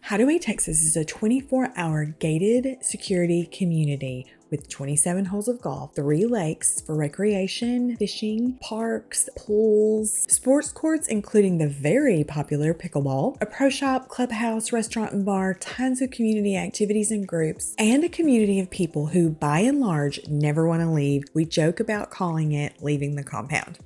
Hideaway, Texas is a 24-hour gated security community with 27 holes of golf, 3 lakes for recreation, fishing, parks, pools, sports courts including the very popular pickleball, a pro shop, clubhouse, restaurant and bar, tons of community activities and groups, and a community of people who by and large never want to leave. We joke about calling it leaving the compound.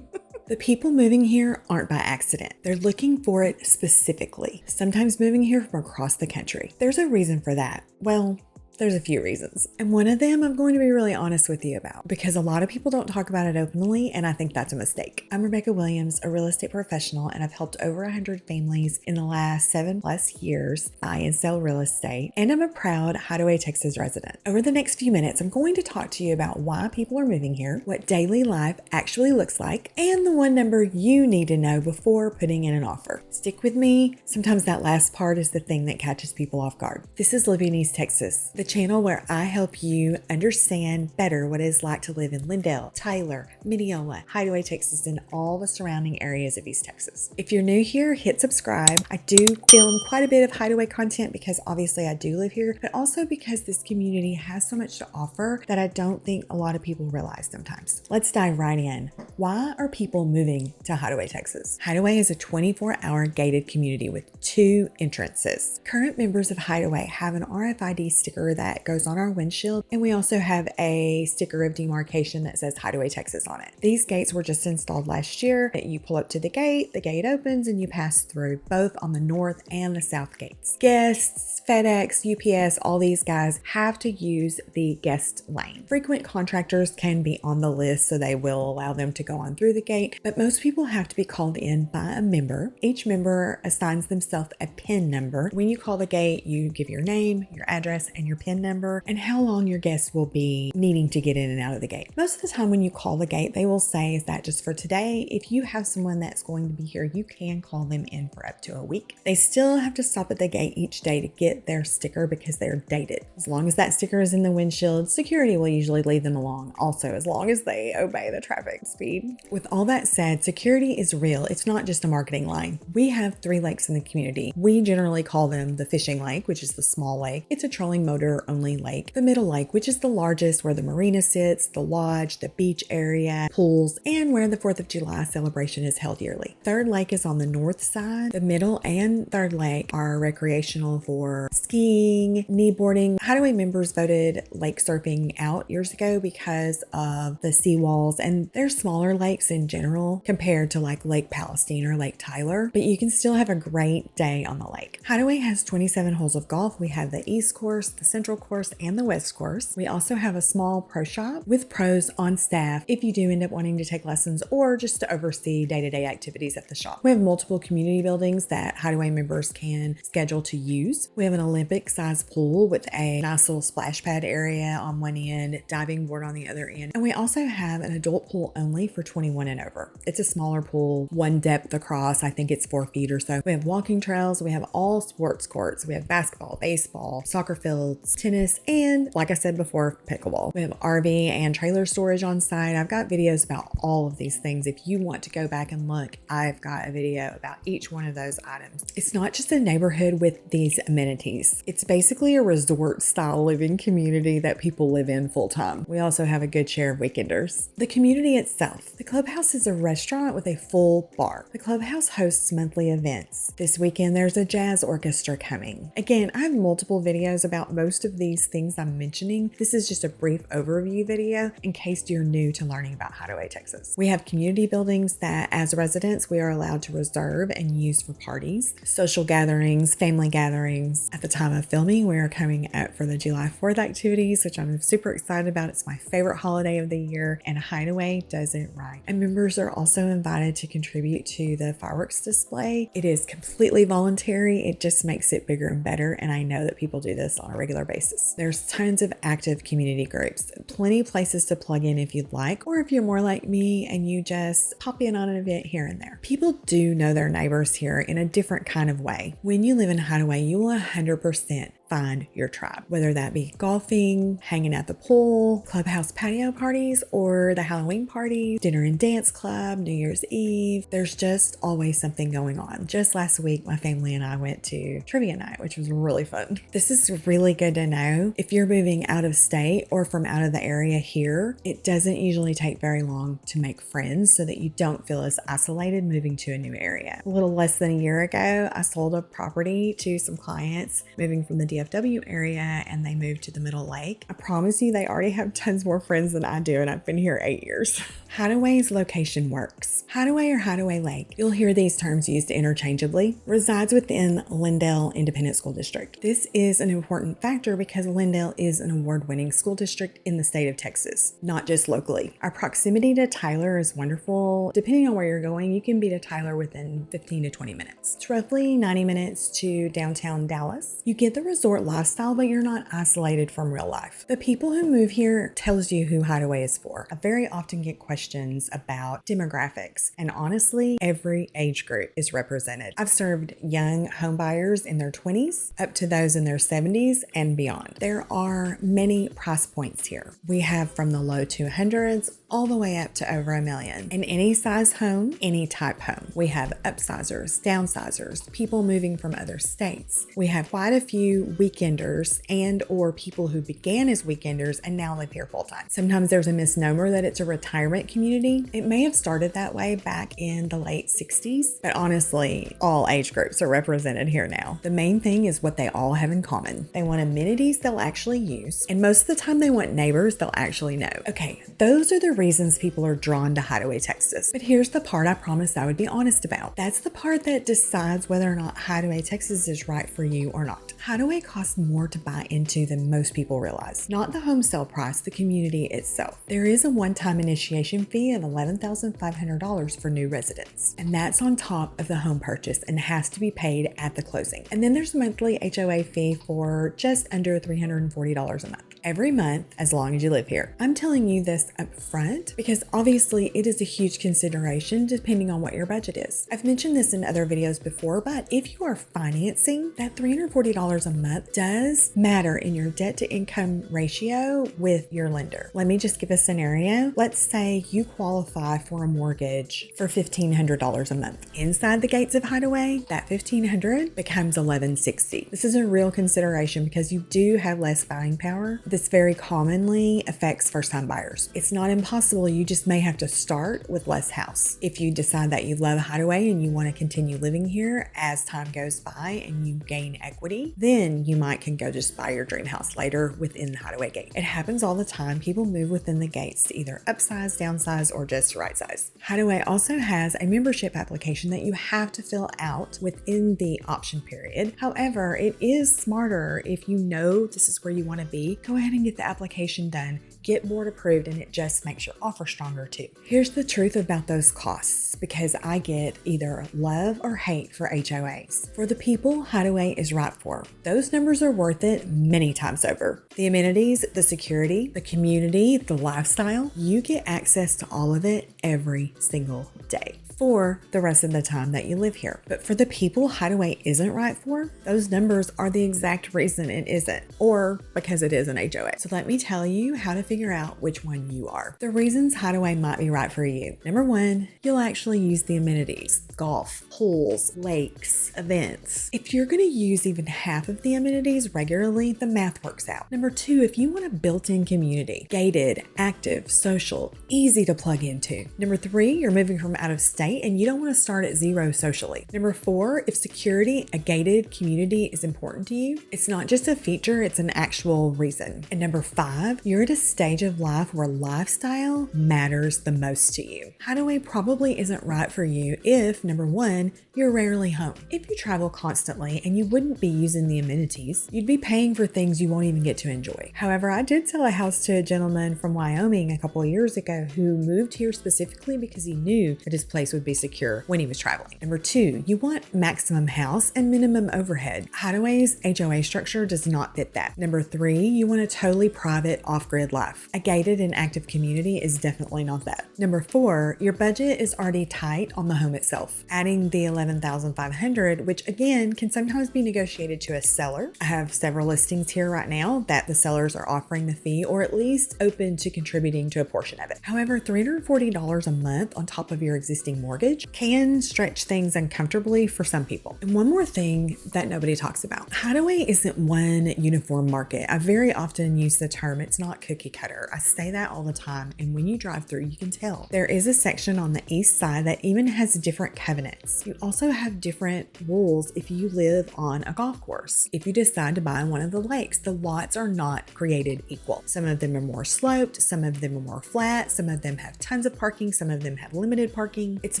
The people moving here aren't by accident. They're looking for it specifically, sometimes moving here from across the country. There's a reason for that. Well, there's a few reasons. And one of them I'm going to be really honest with you about because a lot of people don't talk about it openly, and I think that's a mistake. I'm Rebecca Williams, a real estate professional, and I've helped over 100 families in the last 7+ years buy and sell real estate, and I'm a proud Hideaway, Texas resident. Over the next few minutes, I'm going to talk to you about why people are moving here, what daily life actually looks like, and the one number you need to know before putting in an offer. Stick with me. Sometimes that last part is the thing that catches people off guard. This is Living East Texas, the channel where I help you understand better what it's like to live in Lindale, Tyler, Mineola, Hideaway, Texas, and all the surrounding areas of East Texas. If you're new here, hit subscribe. I do film quite a bit of Hideaway content because obviously I do live here, but also because this community has so much to offer that I don't think a lot of people realize sometimes. Let's dive right in. Why are people moving to Hideaway, Texas? Hideaway is a 24-hour gated community with 2 entrances. Current members of Hideaway have an RFID sticker that goes on our windshield, and we also have a sticker of demarcation that says Hideaway, Texas on it. These gates were just installed last year. You pull up to the gate opens, and you pass through both on the north and the south gates. Guests, FedEx, UPS, all these guys have to use the guest lane. Frequent contractors can be on the list, so they will allow them to go on through the gate, but most people have to be called in by a member. Each member assigns themselves a PIN number. When you call the gate, you give your name, your address, and your PIN number, and how long your guests will be needing to get in and out of the gate. Most of the time when you call the gate, they will say, is that just for today? If you have someone that's going to be here, you can call them in for up to a week. They still have to stop at the gate each day to get their sticker because they're dated. As long as that sticker is in the windshield, security will usually leave them alone. Also, as long as they obey the traffic speed. With all that said, security is real. It's not just a marketing line. We have 3 lakes in the community. We generally call them the fishing lake, which is the small lake. It's a trolling motor only lake. The middle lake, which is the largest, where the marina sits, the lodge, the beach area, pools, and where the 4th of July celebration is held yearly. Third lake is on the north side. The middle and third lake are recreational for skiing, kneeboarding. Hideaway members voted lake surfing out years ago because of the seawalls, and they're smaller lakes in general compared to like Lake Palestine or Lake Tyler, but you can still have a great day on the lake. Hideaway has 27 holes of golf. We have the East Course, the Central Course, and the West Course. We also have a small pro shop with pros on staff if you do end up wanting to take lessons or just to oversee day-to-day activities at the shop. We have multiple community buildings that Hideaway members can schedule to use. We have an Olympic-sized pool with a nice little splash pad area on one end, diving board on the other end, and we also have an adult pool only for 21 and over. It's a smaller pool, 1 depth across. I think it's 4 feet or so. We have walking trails. We have all sports courts. We have basketball, baseball, soccer fields, tennis, and like I said before, pickleball. We have RV and trailer storage on site. I've got videos about all of these things. If you want to go back and look, I've got a video about each one of those items. It's not just a neighborhood with these amenities. It's basically a resort style living community that people live in full time. We also have a good share of weekenders. The community itself. The clubhouse is a restaurant with a full bar. The clubhouse hosts monthly events. This weekend there's a jazz orchestra coming. Again, I have multiple videos about most of these things I'm mentioning. This is just a brief overview video in case you're new to learning about Hideaway, Texas. We have community buildings that as residents we are allowed to reserve and use for parties, social gatherings, family gatherings. At the time of filming, we are coming up for the July 4th activities, which I'm super excited about. It's my favorite holiday of the year, and Hideaway does it right. And members are also invited to contribute to the fireworks display. It is completely voluntary. It just makes it bigger and better, and I know that people do this on a regular basis. There's tons of active community groups, plenty of places to plug in if you'd like, or if you're more like me and you just pop in on an event here and there. People do know their neighbors here in a different kind of way. When you live in Hideaway, you will 100% find your tribe, whether that be golfing, hanging at the pool, clubhouse patio parties, or the Halloween party, dinner and dance club, New Year's Eve. There's just always something going on. Just last week, my family and I went to trivia night, which was really fun. This is really good to know. If you're moving out of state or from out of the area here, it doesn't usually take very long to make friends so that you don't feel as isolated moving to a new area. A little less than a year ago, I sold a property to some clients moving from the DFW area, and they moved to the Middle Lake. I promise you, they already have tons more friends than I do, and I've been here 8 years. Hideaway's location works. Hideaway or Hideaway Lake, you'll hear these terms used interchangeably, resides within Lindale Independent School District. This is an important factor because Lindale is an award-winning school district in the state of Texas, not just locally. Our proximity to Tyler is wonderful. Depending on where you're going, you can be to Tyler within 15 to 20 minutes. It's roughly 90 minutes to downtown Dallas. You get the resort lifestyle, but you're not isolated from real life. The people who move here tells you who Hideaway is for. I very often get questions about demographics, and honestly, every age group is represented. I've served young homebuyers in their 20s up to those in their 70s and beyond. There are many price points here. We have from the low 200s all the way up to over $1 million. In any size home, any type home. We have upsizers, downsizers, people moving from other states. We have quite a few weekenders and or people who began as weekenders and now live here full time. Sometimes there's a misnomer that it's a retirement community. It may have started that way back in the late 60s, but honestly, all age groups are represented here now. The main thing is what they all have in common. They want amenities they'll actually use, and most of the time they want neighbors they'll actually know. Okay, those are the reasons people are drawn to Hideaway, Texas. But here's the part I promised I would be honest about. That's the part that decides whether or not Hideaway, Texas is right for you or not. Hideaway costs more to buy into than most people realize. Not the home sale price, the community itself. There is a one-time initiation fee of $11,500 for new residents, and that's on top of the home purchase and has to be paid at the closing. And then there's a monthly HOA fee for just under $340 a month. Every month, as long as you live here. I'm telling you this up front because obviously it is a huge consideration depending on what your budget is. I've mentioned this in other videos before, but if you are financing, that $340 a month does matter in your debt to income ratio with your lender. Let me just give a scenario. Let's say you qualify for a mortgage for $1,500 a month. Inside the gates of Hideaway, that $1,500 becomes $1,160. This is a real consideration because you do have less buying power. This very commonly affects first-time buyers. It's not impossible, you just may have to start with less house. If you decide that you love Hideaway and you want to continue living here as time goes by and you gain equity, then you might can go just buy your dream house later within the Hideaway gate. It happens all the time. People move within the gates to either upsize, downsize, or just right size. Hideaway also has a membership application that you have to fill out within the option period. However, it is smarter if you know this is where you want to be. Go ahead and get the application done, get board approved, and it just makes your offer stronger too. Here's the truth about those costs, because I get either love or hate for HOAs. For the people Hideaway is right for, those numbers are worth it many times over. The amenities, the security, the community, the lifestyle, you get access to all of it every single day for the rest of the time that you live here. But for the people Hideaway isn't right for, those numbers are the exact reason it isn't, or because it is an HOA. So let me tell you how to figure out which one you are. The reasons Hideaway might be right for you. Number one, you'll actually use the amenities. Golf, pools, lakes, events. If you're gonna use even half of the amenities regularly, the math works out. Number two, if you want a built-in community, gated, active, social, easy to plug into. Number three, you're moving from out of state and you don't want to start at zero socially. Number four, if security, a gated community is important to you, it's not just a feature, it's an actual reason. And number five, you're at a stage of life where lifestyle matters the most to you. Hideaway probably isn't right for you if, number one, you're rarely home. If you travel constantly and you wouldn't be using the amenities, you'd be paying for things you won't even get to enjoy. However, I did sell a house to a gentleman from Wyoming a couple of years ago who moved here specifically because he knew that his place would would be secure when he was traveling. Number 2, you want maximum house and minimum overhead. Hideaway's HOA structure does not fit that. Number 3, you want a totally private off-grid life. A gated and active community is definitely not that. Number 4, your budget is already tight on the home itself. Adding the $11,500, which again can sometimes be negotiated to a seller. I have several listings here right now that the sellers are offering the fee or at least open to contributing to a portion of it. However, $340 a month on top of your existing mortgage can stretch things uncomfortably for some people. And one more thing that nobody talks about. Hideaway isn't one uniform market. I very often use the term it's not cookie cutter. I say that all the time, and when you drive through, you can tell. There is a section on the east side that even has different covenants. You also have different rules if you live on a golf course. If you decide to buy one of the lakes, the lots are not created equal. Some of them are more sloped, some of them are more flat, some of them have tons of parking, some of them have limited parking. It's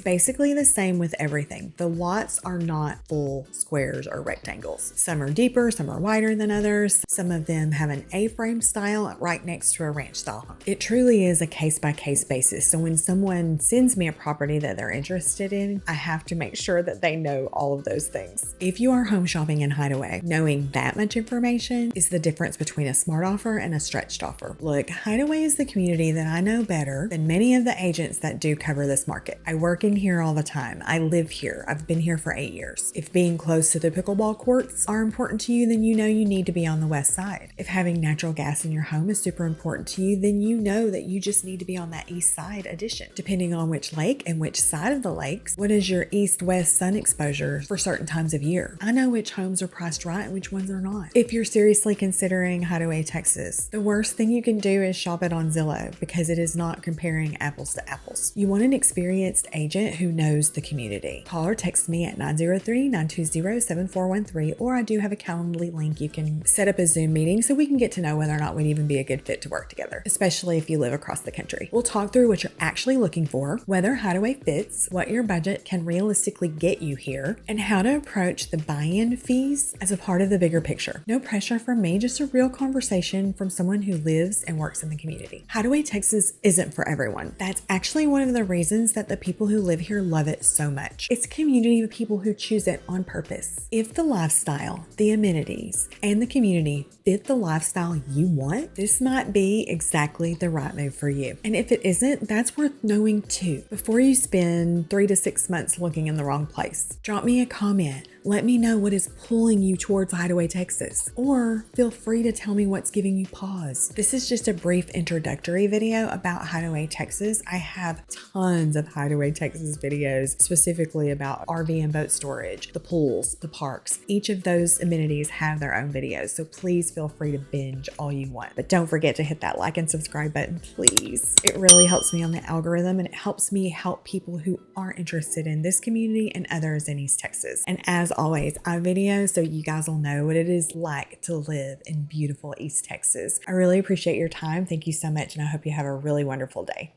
basically the same with everything. The lots are not full squares or rectangles. Some are deeper, some are wider than others. Some of them have an A-frame style right next to a ranch style home. It truly is a case-by-case basis. So when someone sends me a property that they're interested in, I have to make sure that they know all of those things. If you are home shopping in Hideaway, knowing that much information is the difference between a smart offer and a stretched offer. Look, Hideaway is the community that I know better than many of the agents that do cover this market. I work in here all the time. I live here. I've been here for 8 years. If being close to the pickleball courts are important to you, then you know you need to be on the west side. If having natural gas in your home is super important to you, then you know that you just need to be on that east side addition. Depending on which lake and which side of the lakes, what is your east-west sun exposure for certain times of year? I know which homes are priced right and which ones are not. If you're seriously considering Hideaway, Texas, the worst thing you can do is shop it on Zillow because it is not comparing apples to apples. You want an experienced agent who knows the community. Call or text me at 903-920-7413, or I do have a Calendly link. You can set up a Zoom meeting so we can get to know whether or not we'd even be a good fit to work together, especially if you live across the country. We'll talk through what you're actually looking for, whether Hideaway fits, what your budget can realistically get you here, and how to approach the buy-in fees as a part of the bigger picture. No pressure from me, just a real conversation from someone who lives and works in the community. Hideaway, Texas isn't for everyone. That's actually one of the reasons that the people who live here love it so much. It's a community of people who choose it on purpose. If the lifestyle, the amenities, and the community fit the lifestyle you want, this might be exactly the right move for you. And if it isn't, that's worth knowing too, before you spend 3 to 6 months looking in the wrong place. Drop me a comment. Let me know what is pulling you towards Hideaway, Texas, or feel free to tell me what's giving you pause. This is just a brief introductory video about Hideaway, Texas. I have tons of Hideaway, Texas videos specifically about RV and boat storage, the pools, the parks. Each of those amenities have their own videos, so please feel free to binge all you want. But don't forget to hit that like and subscribe button, please. It really helps me on the algorithm, and it helps me help people who are interested in this community and others in East Texas. And as always, I video so you guys will know what it is like to live in beautiful East Texas. I really appreciate your time. Thank you so much, and I hope you have a really wonderful day.